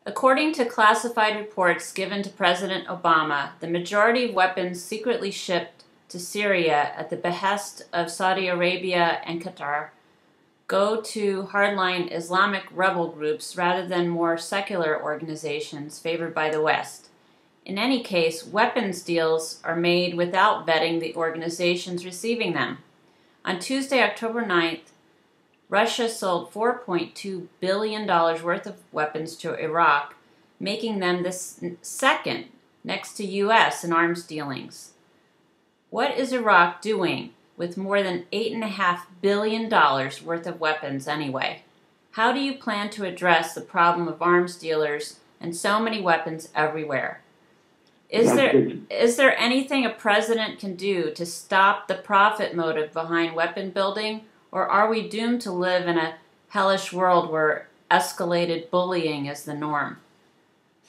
According to classified reports given to President Obama, the majority of weapons secretly shipped to Syria at the behest of Saudi Arabia and Qatar go to hardline Islamic rebel groups rather than more secular organizations favored by the West. In any case, weapons deals are made without vetting the organizations receiving them. On Tuesday, October 9th, Russia sold $4.2 billion worth of weapons to Iraq, making them the second next to U.S. in arms dealings. What is Iraq doing with more than $8.5 billion worth of weapons anyway? How do you plan to address the problem of arms dealers and so many weapons everywhere? Is there anything a president can do to stop the profit motive behind weapon building? Or are we doomed to live in a hellish world where escalated bullying is the norm?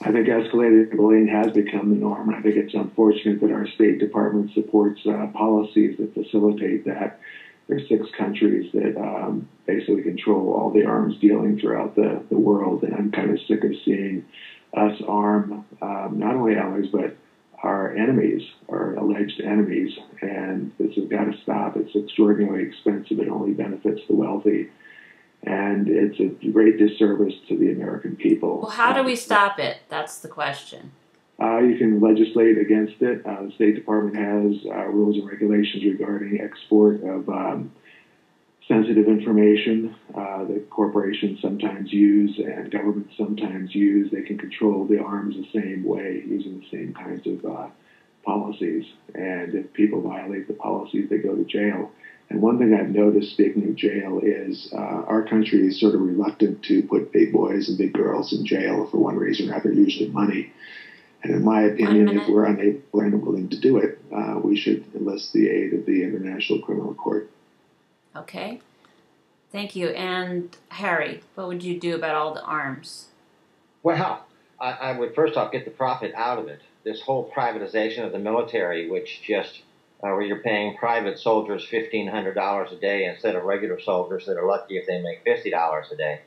I think escalated bullying has become the norm. I think it's unfortunate that our State Department supports policies that facilitate that. There are 6 countries that basically control all the arms dealing throughout the world, and I'm kind of sick of seeing us arm not only allies, but our enemies, our alleged enemies, and this has got to stop. It's extraordinarily expensive. It only benefits the wealthy, and it's a great disservice to the American people. Well, how do we stop it? That's the question. You can legislate against it. The State Department has rules and regulations regarding export of sensitive information that corporations sometimes use and governments sometimes use. They can control the arms the same way, using the same kinds of policies. And if people violate the policies, they go to jail. And one thing I've noticed, speaking of jail, is our country is sort of reluctant to put big boys and big girls in jail for one reason or another, usually money. And in my opinion, if we're unable or unwilling to do it, we should enlist the aid of the International Criminal Court. Okay. Thank you. And Harry, what would you do about all the arms? Well, I would first off get the profit out of it. This whole privatization of the military, which just where you're paying private soldiers $1,500 a day instead of regular soldiers that are lucky if they make $50 a day.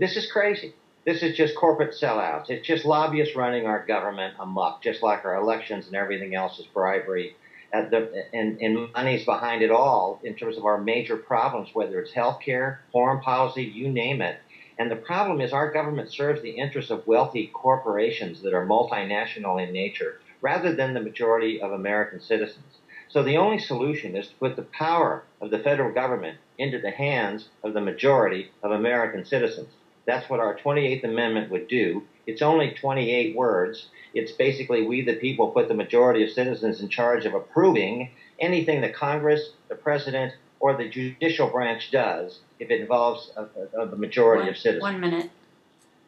This is crazy. This is just corporate sellouts. It's just lobbyists running our government amok, just like our elections and everything else is bribery. And money's behind it all in terms of our major problems, whether it's healthcare, foreign policy, you name it. And the problem is our government serves the interests of wealthy corporations that are multinational in nature, rather than the majority of American citizens. So the only solution is to put the power of the federal government into the hands of the majority of American citizens. That's what our 28th Amendment would do. It's only 28 words. It's basically we the people put the majority of citizens in charge of approving anything that Congress, the president, or the judicial branch does if it involves a majority of citizens. 1 minute.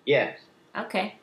Yes. Okay.